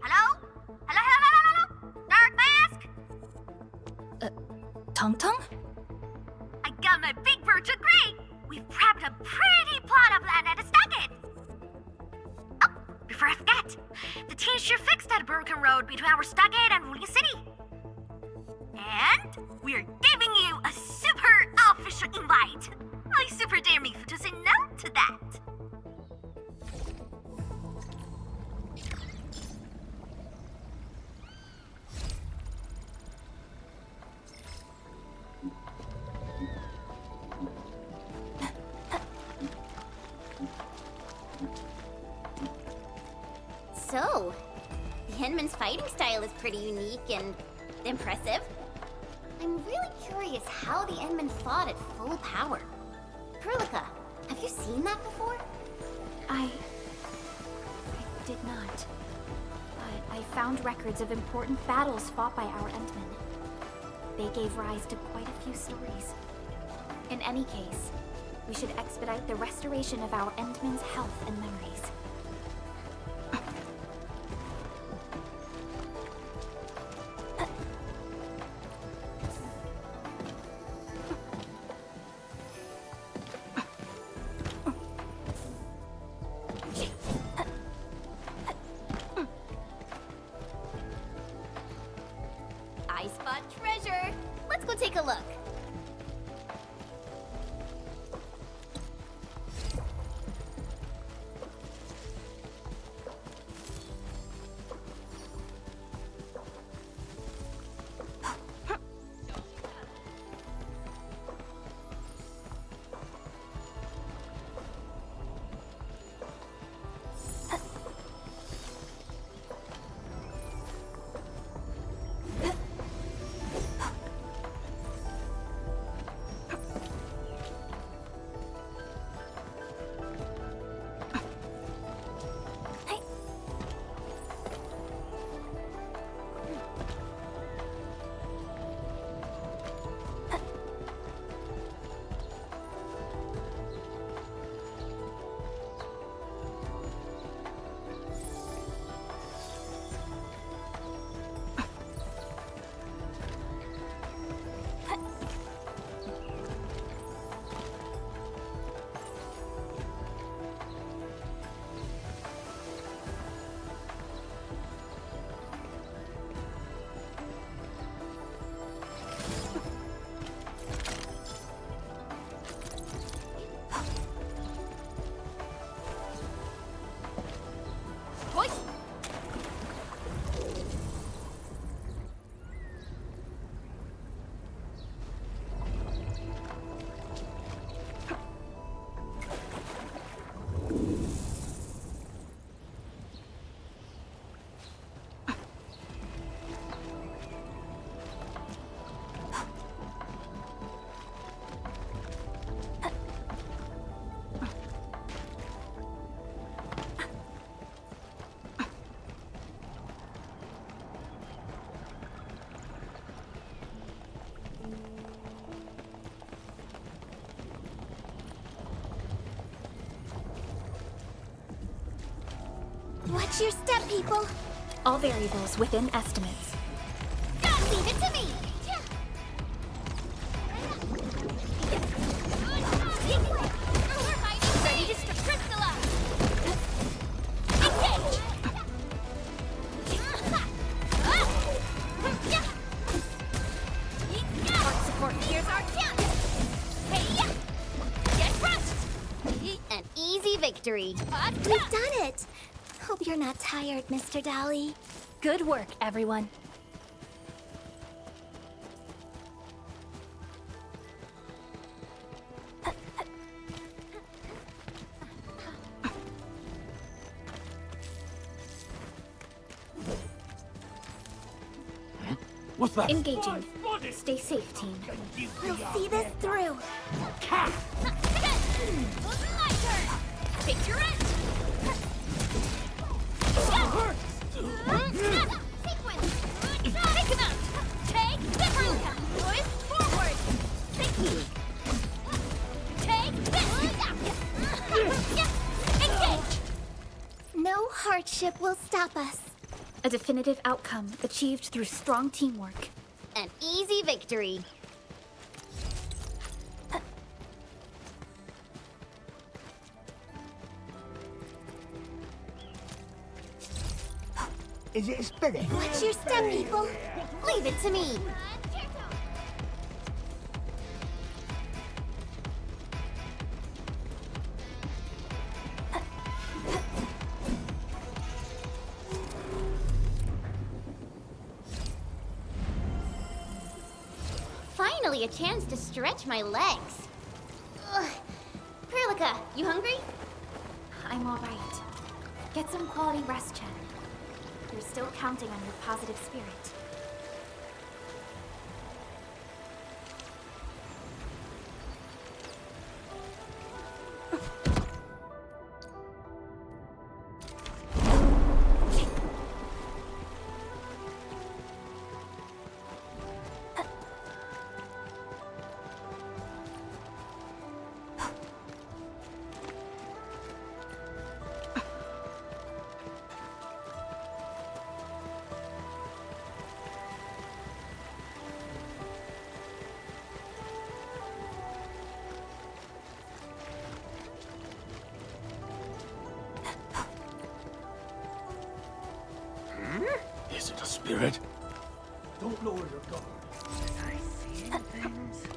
Hello? Hello? Dark Mask? Tong? I got my big virtual grade! We've prepped a pretty plot of land at the stockade! Oh, before I forget, the team sure fixed that broken road between our stockade and Wuling City. And we're giving you a super official invite! I super dare me to say no to that! So, the Henman's fighting style is pretty unique and impressive. I'm really curious how the Endman fought at full power. Perlica, have you seen that before? I did not. But I found records of important battles fought by our Endmen. They gave rise to quite a few stories. In any case, we should expedite the restoration of our Endmen's health and memories. I spot treasure. Let's go take a look. Watch your step, people. All variables within estimates. Leave it to me. Ready to crystallize. Engage. Support. Here's our chance. Hey, get crushed. An easy victory. We've done it. Hope you're not tired, Mr. Dolly. Good work, everyone. What's that? Engaging. Stay safe, team. We'll see this through. My turn. Picture it. Sequence. Take him out. Take this. Push forward. Take this. Engage. No hardship will stop us. A definitive outcome achieved through strong teamwork. An easy victory. Is it spinning? Watch your step, people. Leave it to me. Finally, a chance to stretch my legs. Ugh. Perlica, you hungry? I'm all right. Get some quality rest, Chen. We're still counting on your positive spirit. Is it a spirit? Don't lower your guard. I see things.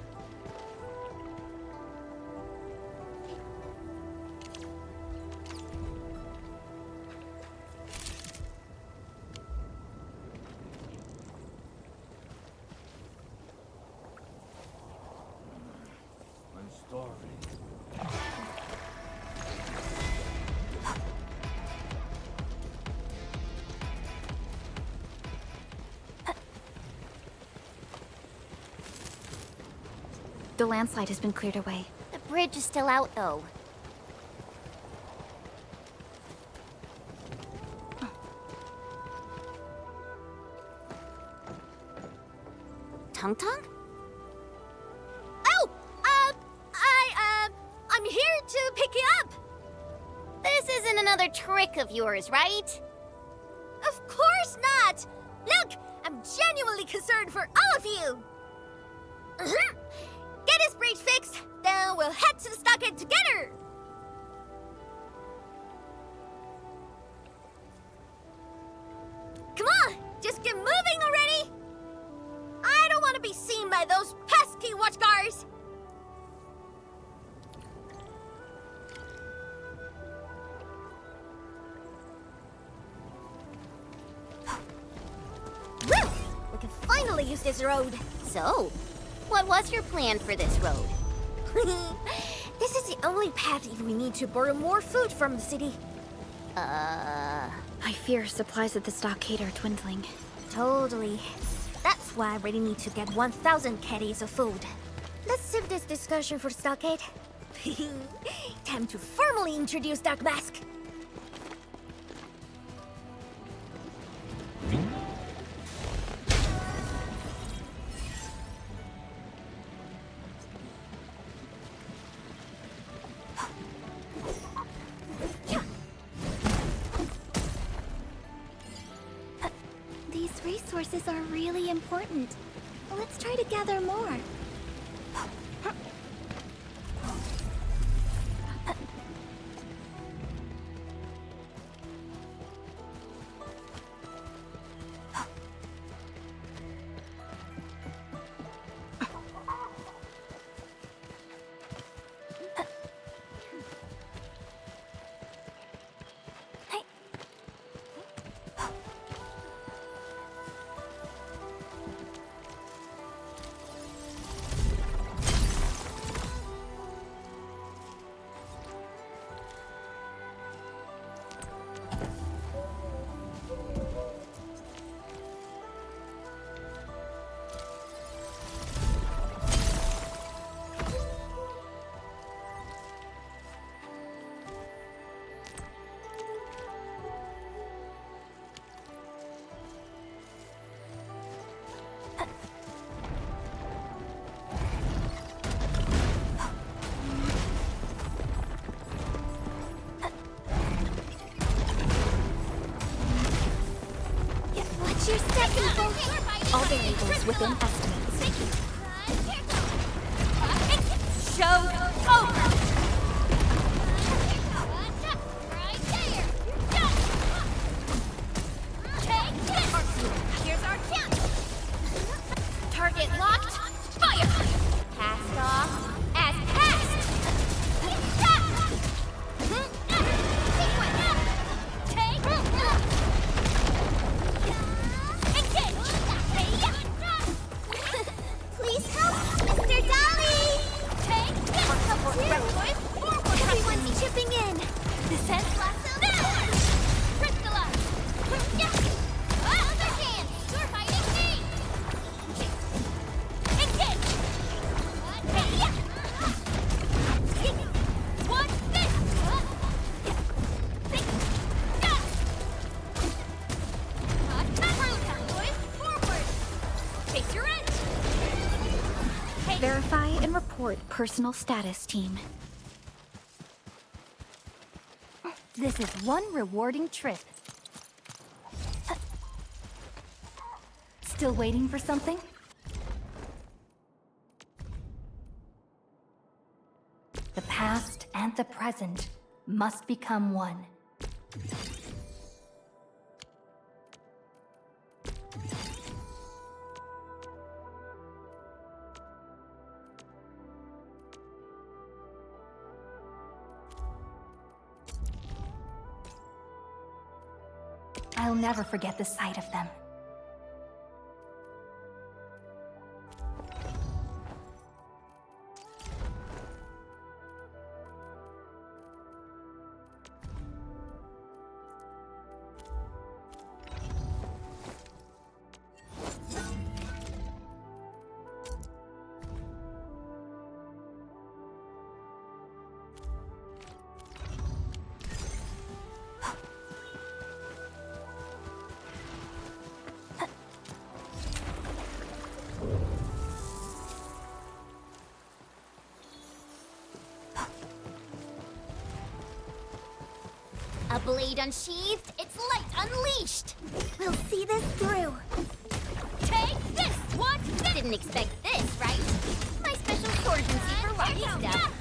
I'm starving. The landslide has been cleared away. The bridge is still out, though. Tung Tung? Oh! I'm here to pick you up! This isn't another trick of yours, right? Of course not! Look! I'm genuinely concerned for all of you! Get his bridge fixed, then we'll head to the stockade together! Come on! Just get moving already! I don't want to be seen by those pesky watchguards! Woo! We can finally use this road. So, what was your plan for this road? This is the only path if we need to borrow more food from the city. I fear supplies at the stockade are dwindling. Totally. That's why I really need to get 1,000 caddies of food. Let's save this discussion for stockade. Time to formally introduce Dark Mask. resources are really important. Let's try to gather more. Watch your step, people! All variables within estimates. Show over! Take this! Here's our chance! Target locked, fire! Cast off as cast! Take Please help, Mr. Dolly! Take this! Everyone's chipping in! Descent lasso! Crystallize! Other hand! You're fighting me! Engage! What's this? Forward! Chase your edge! Verify and report personal status, team. This is one rewarding trip. Still waiting for something? The past and the present must become one. I'll never forget the sight of them. A blade unsheathed, its light unleashed! We'll see this through! Take this! What? Didn't expect this, right? My special swordsmancy for rocky stuff!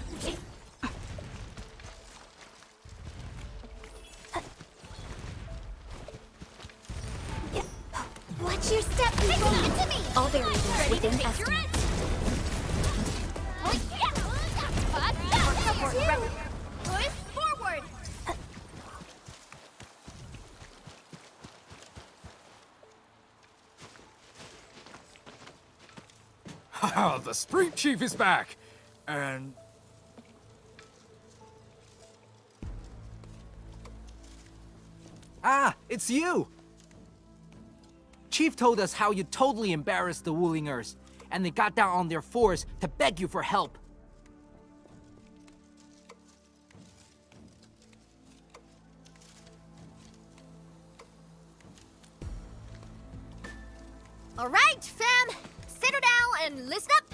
Watch your step, people! To me! All variables within estimates. Push forward! Haha, the street chief is back! And... Ah, it's you! Chief told us how you totally embarrassed the Wulingers, and they got down on their fours to beg you for help. All right, fam! Settle down and listen up!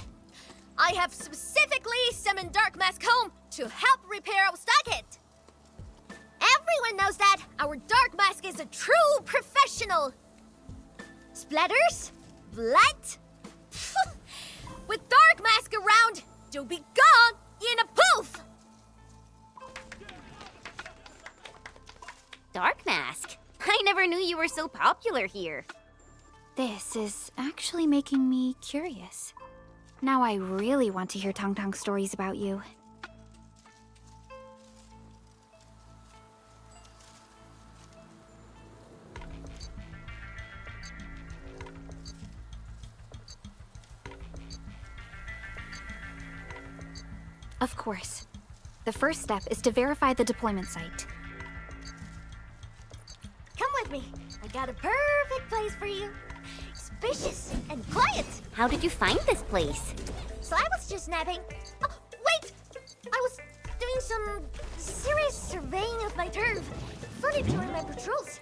I have specifically summoned Dark Mask home to help repair our stockade. Everyone knows that our Dark Mask is a true professional. Splatters? Blood? With Dark Mask around, you'll be gone in a poof! Dark Mask? I never knew you were so popular here. This is actually making me curious. Now I really want to hear Tong Tong's stories about you. Of course. The first step is to verify the deployment site. Come with me. I got a perfect place for you. Spacious and quiet. How did you find this place? So I was just napping. Oh, wait! I was doing some serious surveying of my turf. Funny during my patrols.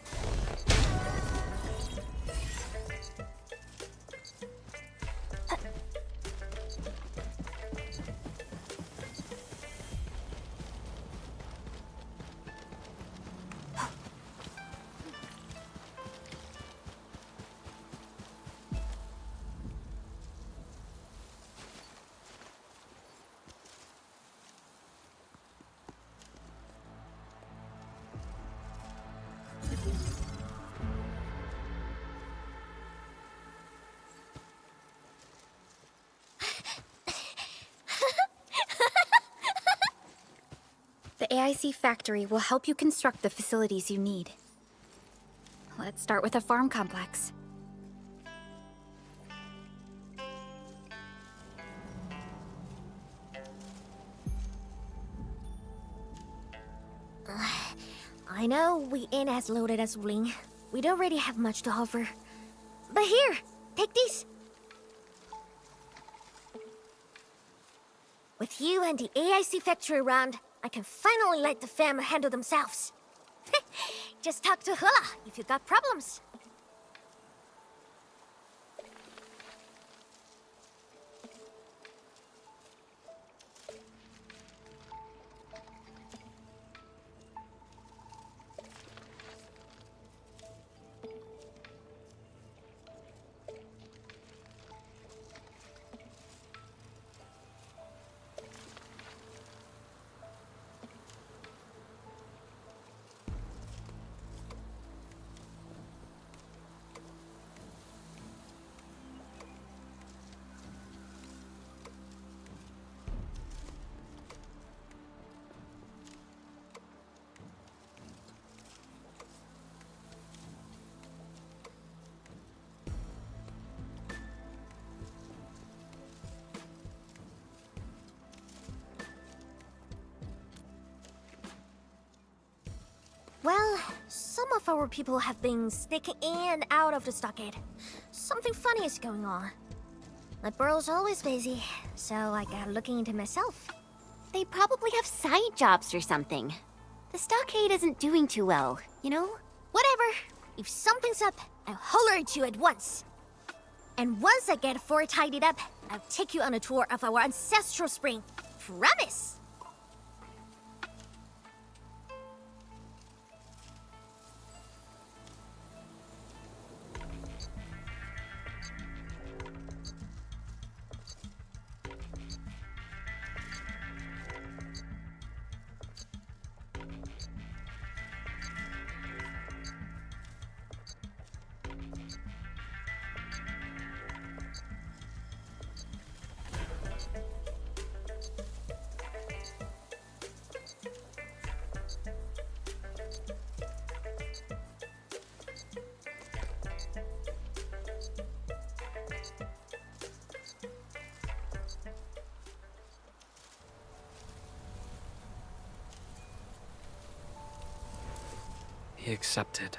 The AIC factory will help you construct the facilities you need. Let's start with a farm complex. I know we ain't as loaded as Wuling. We don't really have much to offer. But here, take these. With you and the AIC factory around, I can finally let the fam handle themselves. Just talk to Hula if you got problems. Well, some of our people have been sneaking in and out of the stockade. Something funny is going on. My burrow's always busy, so I got looking into myself. They probably have side jobs or something. The stockade isn't doing too well, you know? Whatever. If something's up, I'll holler at you at once. And once I get fort tidied up, I'll take you on a tour of our ancestral spring. Promise! He accepted,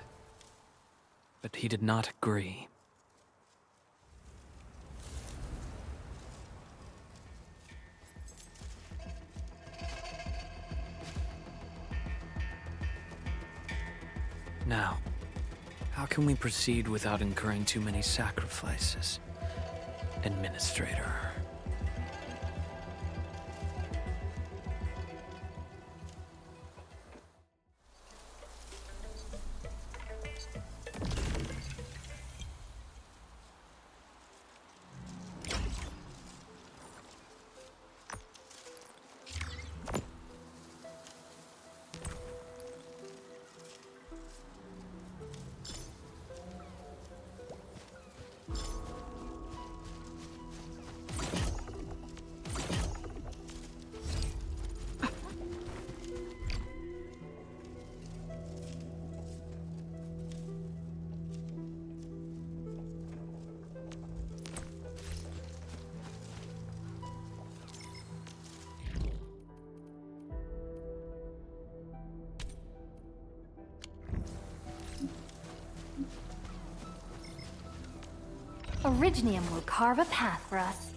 but he did not agree. Now, how can we proceed without incurring too many sacrifices, Administrator? Originium will carve a path for us.